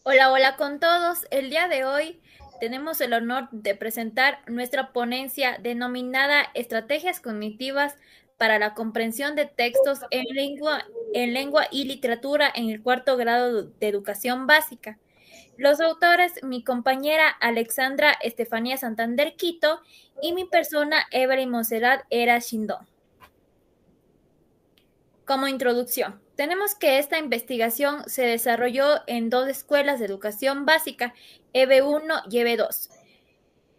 Hola, hola con todos. El día de hoy tenemos el honor de presentar nuestra ponencia denominada Estrategias cognitivas para la comprensión de textos en lengua y literatura en el cuarto grado de educación básica. Los autores, mi compañera Alexandra Estefanía Santander Quito y mi persona Evelyn Monserrat Era Shindón. Como introducción, tenemos que esta investigación se desarrolló en dos escuelas de educación básica, EB1 y EB2.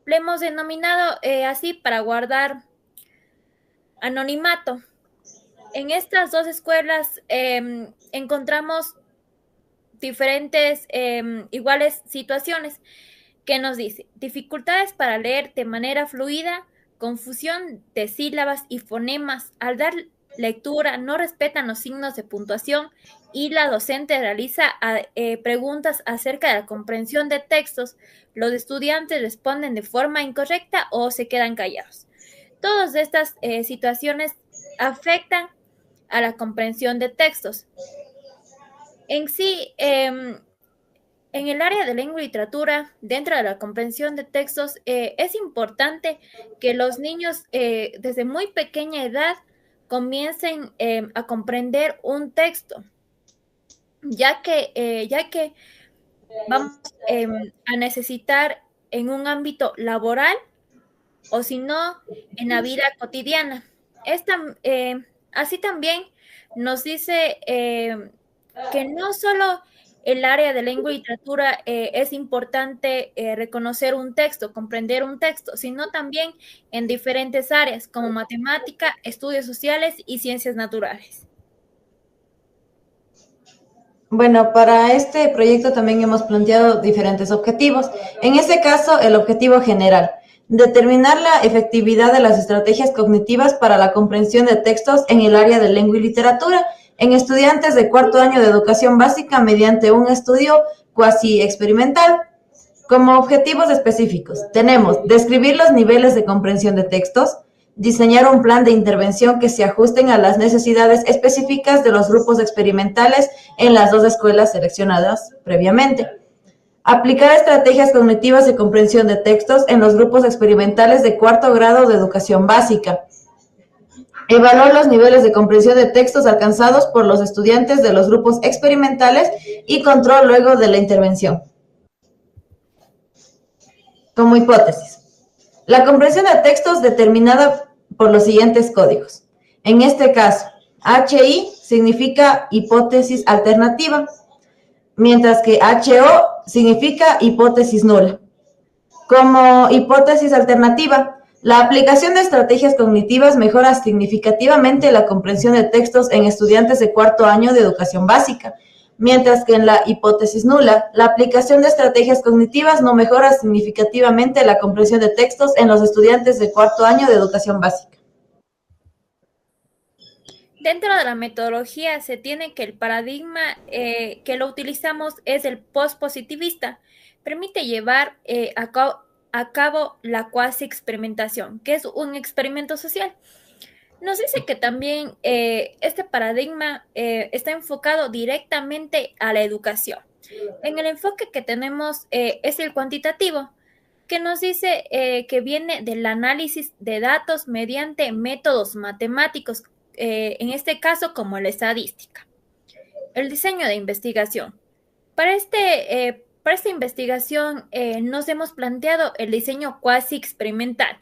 Le hemos denominado así para guardar anonimato. En estas dos escuelas encontramos diferentes iguales situaciones que nos dice dificultades para leer de manera fluida, confusión de sílabas y fonemas al dar lectura, no respetan los signos de puntuación y la docente realiza preguntas acerca de la comprensión de textos. Los estudiantes responden de forma incorrecta o se quedan callados. Todas estas situaciones afectan a la comprensión de textos. En sí, en el área de lengua y literatura, dentro de la comprensión de textos, es importante que los niños desde muy pequeña edad comiencen a comprender un texto, ya que vamos a necesitar en un ámbito laboral o si no, en la vida cotidiana. Así también nos dice que no solo el área de lengua y literatura es importante reconocer un texto, comprender un texto, sino también en diferentes áreas como matemática, estudios sociales y ciencias naturales. Bueno, para este proyecto también hemos planteado diferentes objetivos. En este caso, el objetivo general, determinar la efectividad de las estrategias cognitivas para la comprensión de textos en el área de lengua y literatura en estudiantes de cuarto año de educación básica mediante un estudio cuasi experimental. Como objetivos específicos, tenemos describir los niveles de comprensión de textos, diseñar un plan de intervención que se ajusten a las necesidades específicas de los grupos experimentales en las dos escuelas seleccionadas previamente, aplicar estrategias cognitivas de comprensión de textos en los grupos experimentales de cuarto grado de educación básica, evaluar los niveles de comprensión de textos alcanzados por los estudiantes de los grupos experimentales y control luego de la intervención. Como hipótesis, la comprensión de textos determinada por los siguientes códigos. En este caso, HI significa hipótesis alternativa, mientras que HO significa hipótesis nula. Como hipótesis alternativa, la aplicación de estrategias cognitivas mejora significativamente la comprensión de textos en estudiantes de cuarto año de educación básica, mientras que en la hipótesis nula, la aplicación de estrategias cognitivas no mejora significativamente la comprensión de textos en los estudiantes de cuarto año de educación básica. Dentro de la metodología se tiene que el paradigma que lo utilizamos es el postpositivista. Permite llevar a cabo la cuasi experimentación, que es un experimento social. Nos dice que también este paradigma está enfocado directamente a la educación. En el enfoque que tenemos es el cuantitativo, que nos dice que viene del análisis de datos mediante métodos matemáticos, en este caso como la estadística. El diseño de investigación. Para esta investigación nos hemos planteado el diseño cuasi experimental,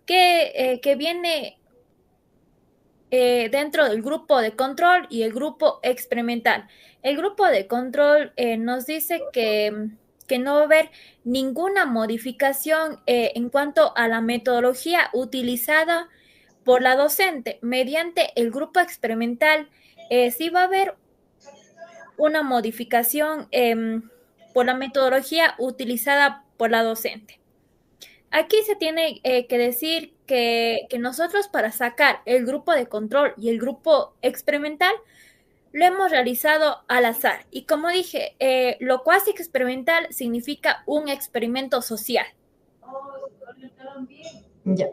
que viene dentro del grupo de control y el grupo experimental. El grupo de control nos dice que no va a haber ninguna modificación en cuanto a la metodología utilizada por la docente. Mediante el grupo experimental, sí va a haber una modificación por la metodología utilizada por la docente. Aquí se tiene que decir que nosotros para sacar el grupo de control y el grupo experimental lo hemos realizado al azar. Y como dije, lo cuasi experimental significa un experimento social. Ya.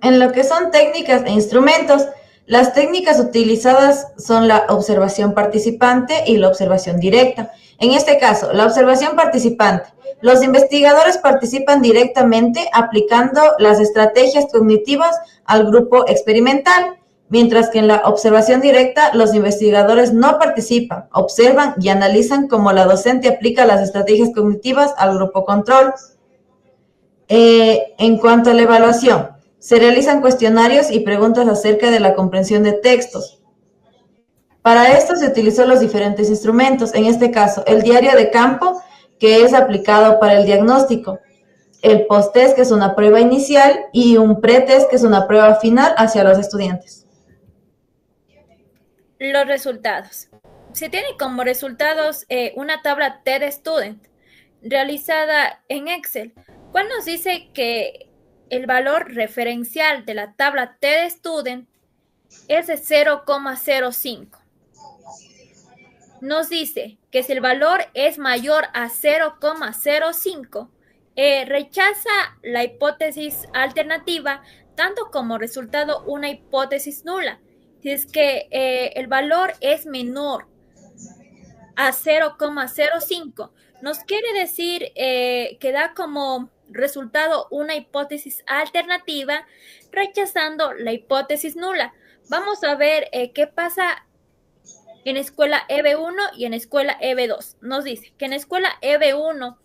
En lo que son técnicas e instrumentos, las técnicas utilizadas son la observación participante y la observación directa. En este caso, la observación participante. Los investigadores participan directamente aplicando las estrategias cognitivas al grupo experimental, mientras que en la observación directa los investigadores no participan, observan y analizan cómo la docente aplica las estrategias cognitivas al grupo control. En cuanto a la evaluación, se realizan cuestionarios y preguntas acerca de la comprensión de textos. Para esto se utilizó los diferentes instrumentos, en este caso el diario de campo, que es aplicado para el diagnóstico, el post-test, que es una prueba inicial, y un pre-test, que es una prueba final hacia los estudiantes. Los resultados. Se tiene como resultados una tabla TED-Student realizada en Excel, cual nos dice que el valor referencial de la tabla TED-Student es de 0,05. Nos dice que si el valor es mayor a 0,05, rechaza la hipótesis alternativa, tanto como resultado una hipótesis nula. Si es que el valor es menor a 0,05, nos quiere decir que da como resultado una hipótesis alternativa, rechazando la hipótesis nula. Vamos a ver qué pasa en escuela EB1 y en escuela EB2. Nos dice que en escuela EB1,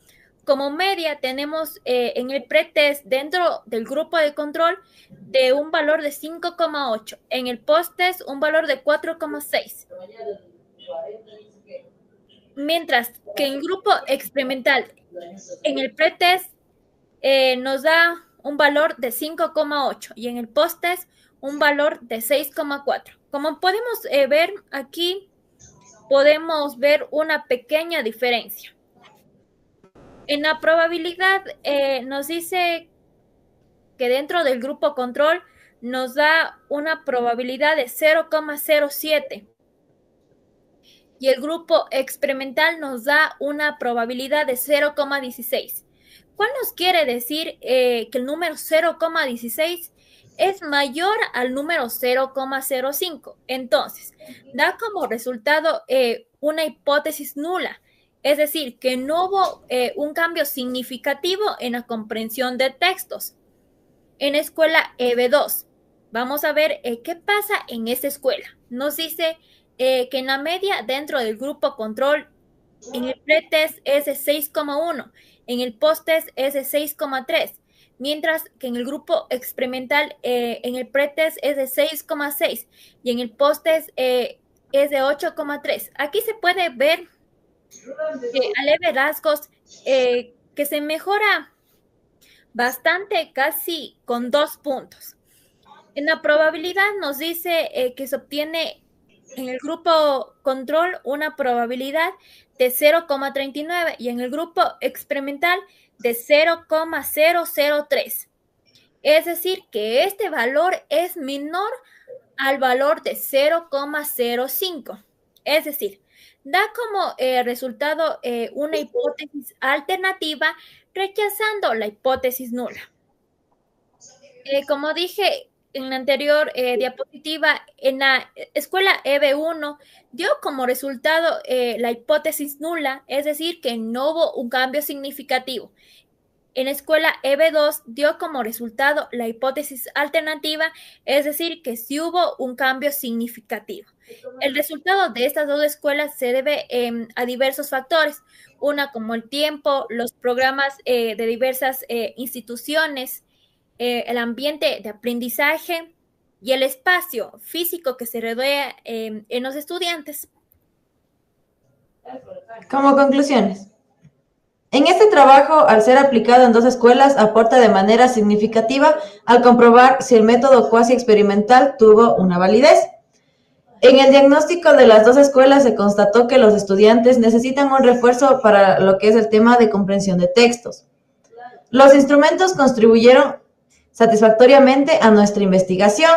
como media, tenemos en el pretest dentro del grupo de control de un valor de 5,8. En el posttest, un valor de 4,6. Mientras que en el grupo experimental, en el pretest, nos da un valor de 5,8 y en el posttest un valor de 6,4. Como podemos ver aquí, podemos ver una pequeña diferencia. En la probabilidad nos dice que dentro del grupo control nos da una probabilidad de 0,07 y el grupo experimental nos da una probabilidad de 0,16. ¿Cuál nos quiere decir que el número 0,16 es mayor al número 0,05? Entonces, da como resultado una hipótesis nula, es decir, que no hubo un cambio significativo en la comprensión de textos. En escuela EB2, vamos a ver qué pasa en esta escuela. Nos dice que en la media dentro del grupo control, en el pretest es de 6,1, en el posttest es de 6,3, mientras que en el grupo experimental en el pretest es de 6,6 y en el posttest es de 8,3. Aquí se puede ver a leve rasgos que se mejora bastante, casi con 2 puntos. En la probabilidad nos dice que se obtiene en el grupo control una probabilidad de 0,39 y en el grupo experimental de 0,003. Es decir, que este valor es menor al valor de 0,05. Es decir, da como resultado una hipótesis alternativa, rechazando la hipótesis nula. Como dije en la anterior diapositiva, en la escuela EB1 dio como resultado la hipótesis nula, es decir, que no hubo un cambio significativo. En la escuela EB2 dio como resultado la hipótesis alternativa, es decir, que sí hubo un cambio significativo. El resultado de estas dos escuelas se debe a diversos factores, una como el tiempo, los programas de diversas instituciones, el ambiente de aprendizaje y el espacio físico que se rodea en los estudiantes. Como conclusiones. En este trabajo, al ser aplicado en dos escuelas, aporta de manera significativa al comprobar si el método cuasi experimental tuvo una validez. En el diagnóstico de las dos escuelas se constató que los estudiantes necesitan un refuerzo para lo que es el tema de comprensión de textos. Los instrumentos contribuyeron satisfactoriamente a nuestra investigación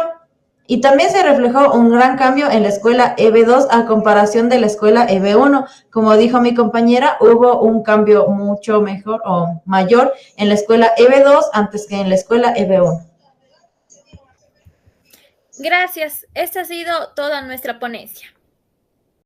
y también se reflejó un gran cambio en la escuela EB2 a comparación de la escuela EB1. Como dijo mi compañera, hubo un cambio mucho mejor o mayor en la escuela EB2 antes que en la escuela EB1. Gracias. Esta ha sido toda nuestra ponencia.